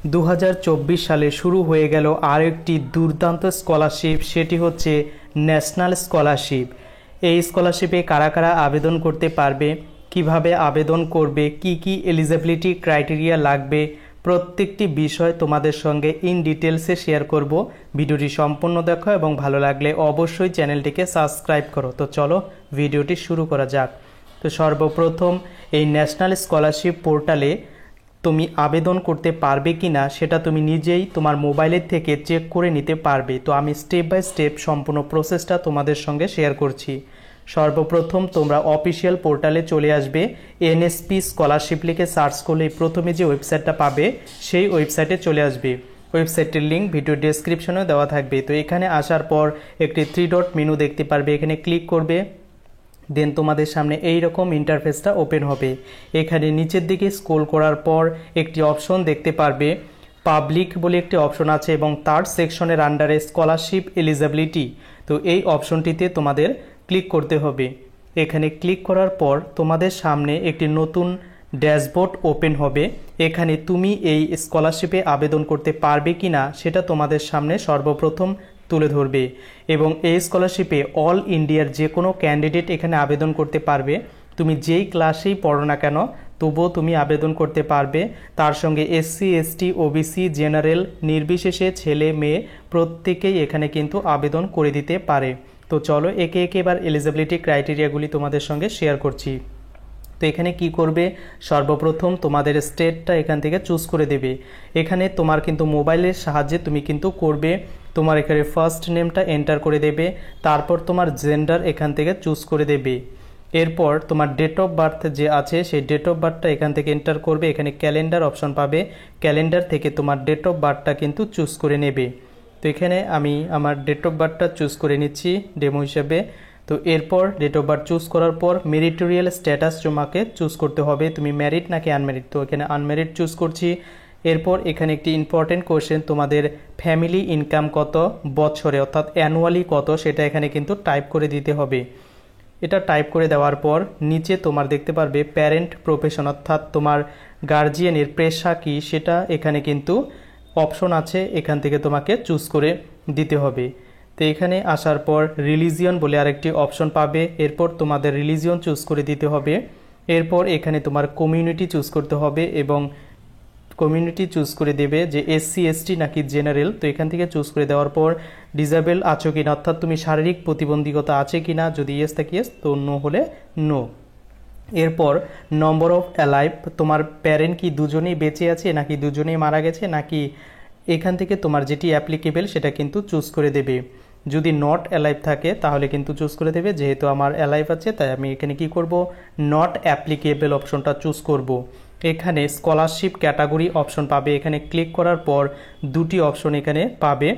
2024 সালে শুরু হয়ে গেল আরেকটি দুর্দান্ত স্কলারশিপ, সেটি হচ্ছে ন্যাশনাল স্কলারশিপ। এই স্কলারশিপে কারা কারা আবেদন করতে পারবে, কিভাবে আবেদন করবে, কি কি এলিজিবিলিটি ক্রাইটেরিয়া লাগবে, প্রত্যেকটি বিষয় তোমাদের সঙ্গে ইন ডিটেলসে শেয়ার করব। ভিডিওটি সম্পূর্ণ দেখো এবং ভালো লাগলে অবশ্যই চ্যানেলটিকে সাবস্ক্রাইব করো। তো চলো ভিডিওটি শুরু করা যাক। তো সর্বপ্রথম এই ন্যাশনাল স্কলারশিপ পোর্টালে তুমি আবেদন করতে পারবে কি না সেটা তুমি নিজেই তোমার মোবাইলের থেকে চেক করে নিতে পারবে। তো আমি স্টেপ বাই স্টেপ সম্পূর্ণ প্রসেসটা তোমাদের সঙ্গে শেয়ার করছি। সর্বপ্রথম তোমরা অফিসিয়াল পোর্টালে চলে আসবে। এনএসপি স্কলারশিপ লিখে সার্চ করলে প্রথমে যে ওয়েবসাইটটা পাবে সেই ওয়েবসাইটে চলে আসবে। ওয়েবসাইটের লিঙ্ক ভিডিও ডেসক্রিপশনেও দেওয়া থাকবে। তো এখানে আসার পর একটি 3 ডট মেনু দেখতে পারবে, এখানে ক্লিক করবে। দেন তোমাদের সামনে এই রকম ইন্টারফেসটা ওপেন হবে। এখানে নিচের দিকে স্ক্রল করার পর একটি অপশন দেখতে পারবে, পাবলিক বলে একটি অপশন আছে এবং থার্ড সেকশনের আন্ডারে স্কলারশিপ এলিজিবিলিটি। তো এই অপশনটিতে তোমাদের ক্লিক করতে হবে। এখানে ক্লিক করার পর তোমাদের সামনে একটি নতুন ড্যাশবোর্ড ওপেন হবে। এখানে তুমি এই স্কলারশিপে আবেদন করতে পারবে কি না সেটা তোমাদের সামনে সর্বপ্রথম তুলে ধরবে এবং এই স্কলারশিপে অল ইন্ডিয়ার যে কোনো ক্যান্ডিডেট এখানে আবেদন করতে পারবে। তুমি যেই ক্লাসেই পড়ো না কেন তবুও তুমি আবেদন করতে পারবে। তার সঙ্গে এসসি, এসটি, ওবিসি, জেনারেল নির্বিশেষে ছেলে মেয়ে প্রত্যেকেই এখানে কিন্তু আবেদন করে দিতে পারে। তো চলো একে একে এবার এলিজিবিলিটি ক্রাইটেরিয়াগুলি তোমাদের সঙ্গে শেয়ার করছি। তো এখানে কি করবে, সর্বপ্রথম তোমাদের স্টেটটা এখান থেকে চুজ করে দেবে। এখানে তোমার কিন্তু মোবাইলের সাহায্যে তুমি কিন্তু করবে। তোমার এখানে ফার্স্ট নেমটা এন্টার করে দেবে, তারপর তোমার জেন্ডার এখান থেকে চুজ করে দেবে। এরপর তোমার ডেট অফ বার্থ যে আছে সেই ডেট অফ বার্থটা এখান থেকে এন্টার করবে। এখানে ক্যালেন্ডার অপশন পাবে, ক্যালেন্ডার থেকে তোমার ডেট অফ বার্থটা কিন্তু চুজ করে নেবে। তো এখানে আমি আমার ডেট অফ বার্থটা চুজ করে নিচ্ছি ডেমো হিসেবে। তো এরপর ডেট অফ বার্থ চুজ করার পর মেরিটোরিয়াল স্ট্যাটাস তোমাকে চুজ করতে হবে, তুমি ম্যারিড নাকি আনম্যারিড। তো এখানে আনম্যারিড চুজ করছি। এরপর এখানে একটি ইম্পর্টেন্ট কোশ্চেন, তোমাদের ফ্যামিলি ইনকাম কত বছরে অর্থাৎ অ্যানুয়ালি কত সেটা এখানে কিন্তু টাইপ করে দিতে হবে। এটা টাইপ করে দেওয়ার পর নিচে তোমার দেখতে পারবে প্যারেন্ট প্রফেশন অর্থাৎ তোমার গার্জিয়ানের পেশা কি সেটা এখানে কিন্তু অপশন আছে, এখান থেকে তোমাকে চুজ করে দিতে হবে। তো এখানে আসার পর রিলিজিয়ন বলে আরেকটি অপশন পাবে, এরপর তোমাদের রিলিজিয়ন চুজ করে দিতে হবে। এরপর এখানে তোমার কমিউনিটি চুজ করতে হবে এবং কমিউনিটি চুজ করে দেবে যে এসসি, এসটি নাকি জেনারেল। তো এখান থেকে চুজ করে দেওয়ার পর ডিসেবল আছো কিনা অর্থাৎ তুমি শারীরিক প্রতিবন্ধকতা আছে কিনা, যদি ইয়েস থাকে ইয়েস, তো নো হলে নো। এরপর নম্বর অফ অ্যালাইভ, তোমার প্যারেন্ট কি দুজনেই বেঁচে আছে নাকি দুজনেই মারা গেছে নাকি, এখান থেকে তোমার যেটি অ্যাপ্লিকেবল সেটা কিন্তু চুজ করে দেবে। যদি নট অ্যালাইভ থাকে তাহলে কিন্তু চুজ করে দেবে। যেহেতু আমার অ্যালাইভ আছে তাই আমি এখানে কি করব, নট অ্যাপ্লিকেবল অপশনটা চুজ করব। এখানে স্কলারশিপ ক্যাটাগরি অপশন পাবে, এখানে ক্লিক করার পর দুটি অপশন এখানে পাবে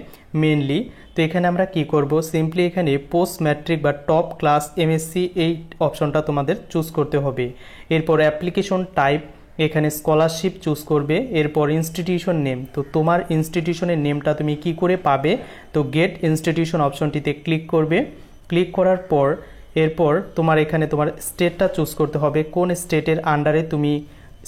মেনলি। তো এখানে আমরা কি করব, সিম্পলি এখানে পোস্ট ম্যাট্রিক বা টপ ক্লাস এমএসসি এই অপশনটা তোমাদের চুজ করতে হবে। এরপর অ্যাপ্লিকেশন টাইপ, এখানে স্কলারশিপ চুজ করবে। এরপর ইনস্টিটিউশন নেম, তো তোমার ইনস্টিটিউশনের নেমটা তুমি কি করে পাবে, তো গেট ইনস্টিটিউশন অপশনটিতে ক্লিক করবে। ক্লিক করার পর এরপর তোমার এখানে তোমার স্টেটটা চুজ করতে হবে, কোন স্টেটের আন্ডারে তুমি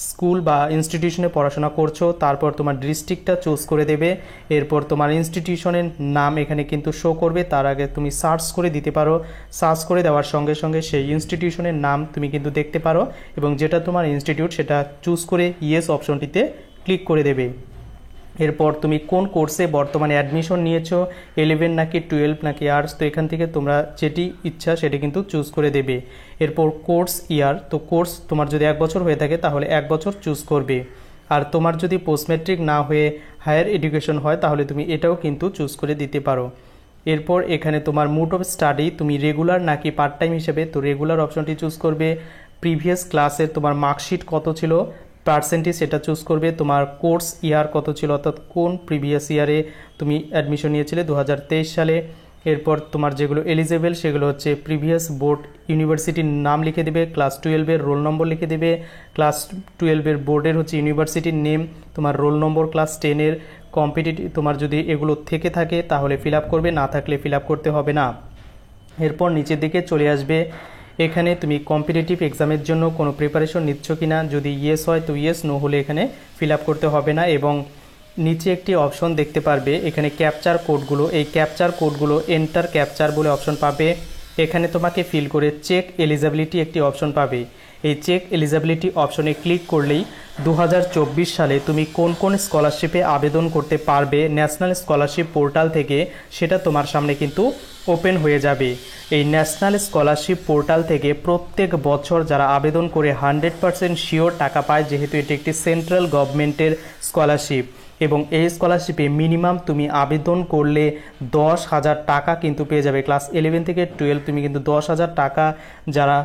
স্কুল বা ইনস্টিটিউশনে পড়াশোনা করছো। তারপর তোমার ডিস্ট্রিক্টটা চুজ করে দেবে। এরপর তোমার ইনস্টিটিউশনের নাম এখানে কিন্তু শো করবে, তার আগে তুমি সার্চ করে দিতে পারো। সার্চ করে দেওয়ার সঙ্গে সঙ্গে সেই ইনস্টিটিউশনের নাম তুমি কিন্তু দেখতে পারো এবং যেটা তোমার ইনস্টিটিউট সেটা চুজ করে ইয়েস অপশনটিতে ক্লিক করে দেবে। এরপর তুমি কোন কোর্সে বর্তমানে অ্যাডমিশন নিয়েছো, 11 নাকি 12 নাকি আর্টস, তো এখান থেকে তোমরা যেটি ইচ্ছা সেটি কিন্তু চুজ করে দেবে। এরপর কোর্স ইয়ার, তো কোর্স তোমার যদি 1 বছর হয়ে থাকে তাহলে 1 বছর চুজ করবে। আর তোমার যদি পোস্ট ম্যাট্রিক না হয়ে হায়ার এডুকেশন হয় তাহলে তুমি এটাও কিন্তু চুজ করে দিতে পারো। এরপর এখানে তোমার মোড অফ স্টাডি, তুমি রেগুলার নাকি পার্ট টাইম হিসেবে, তো রেগুলার অপশনটি চুজ করবে। প্রিভিয়াস ক্লাসের তোমার মার্কশিট কত ছিল, পার্সেন্টেজ সেটা চুজ করবে। তোমার কোর্স ইয়ার কত ছিল অর্থাৎ কোন প্রিভিয়াস ইয়ারে তুমি অ্যাডমিশন নিয়েছিলে 2023 সালে। এরপর তোমার যেগুলো এলিজেবল সেগুলো হচ্ছে প্রিভিয়াস বোর্ড ইউনিভার্সিটির নাম লিখে দেবে, ক্লাস 12-এর রোল নম্বর লিখে দেবে, ক্লাস 12-এর বোর্ডের হচ্ছে ইউনিভার্সিটির নেম, তোমার রোল নম্বর, ক্লাস 10-এর কম্পিটিটিভ, তোমার যদি এগুলো থেকে থাকে তাহলে ফিল আপ করবে, না থাকলে ফিল আপ করতে হবে না। এরপর নিচের দিকে চলে আসবে, এখানে তুমি কম্পিটিটিভ এক্সামের জন্য কোনো প্রিপারেশন নিচ্ছ কিনা, যদি ইয়েস হয় তো ইয়েস, নো হলে এখানে ফিল আপ করতে হবে না। এবং নিচে একটি অপশন দেখতে পারবে, এখানে ক্যাপচার কোডগুলো, এই ক্যাপচার কোডগুলো এন্টার ক্যাপচার বলে অপশন পাবে। এখানে তোমাকে ফিল করে চেক এলিজিবিলিটি একটি অপশন পাবে। এই চেক এলিজিবিলিটি অপশনে ক্লিক করলেই 2024 সালে তুমি কোন কোন স্কলারশিপে আবেদন করতে পারবে ন্যাশনাল স্কলারশিপ পোর্টাল থেকে, সেটা তোমার সামনে কিন্তু ওপেন হয়ে যাবে। এই ন্যাশনাল স্কলারশিপ পোর্টাল থেকে প্রত্যেক বছর যারা আবেদন করে 100% শিওর টাকা পায়, যেহেতু এটি একটি সেন্ট্রাল গভর্নমেন্টের স্কলারশিপ এবং এই স্কলারশিপে মিনিমাম তুমি আবেদন করলে 10,000 টাকা কিন্তু পেয়ে যাবে। ক্লাস 11 থেকে 12 তুমি কিন্তু 10,000 টাকা, যারা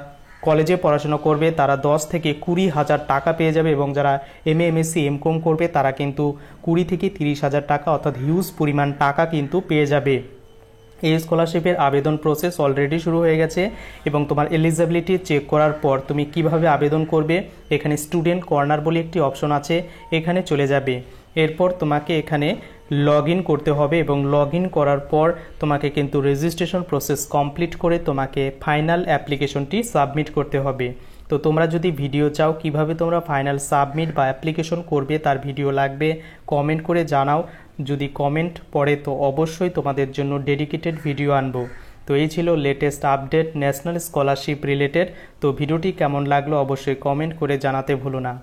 কলেজে পড়াশোনা করবে তারা 10 থেকে 20,000 টাকা পেয়ে যাবে এবং যারা MA MSc MCom করবে তারা কিন্তু 20 থেকে 30,000 টাকা, অর্থাৎ হিউজ পরিমাণ টাকা কিন্তু পেয়ে যাবে। এই স্কলারশিপের আবেদন প্রসেস অলরেডি শুরু হয়ে গেছে এবং তোমার এলিজিবিলিটি চেক করার পর তুমি কিভাবে আবেদন করবে, এখানে স্টুডেন্ট কর্নার বলে একটি অপশন আছে, এখানে চলে যাবে। এরপর তোমাকে এখানে লগ ইন করতে হবে এবং লগ ইন করার পর তোমাকে কিন্তু রেজিস্ট্রেশন প্রসেস কমপ্লিট করে তোমাকে ফাইনাল অ্যাপ্লিকেশনটি সাবমিট করতে হবে। তো তোমরা যদি ভিডিও চাও কিভাবে তোমরা ফাইনাল সাবমিট বা অ্যাপ্লিকেশন করবে তার ভিডিও লাগবে, কমেন্ট করে জানাও। যদি কমেন্ট পড়ে তো অবশ্যই তোমাদের জন্য ডেডিকেটেড ভিডিও আনবো। তো এই ছিল latest update national scholarship related. তো ভিডিওটি কেমন লাগলো অবশ্যই কমেন্ট করে জানাতে ভুলো না।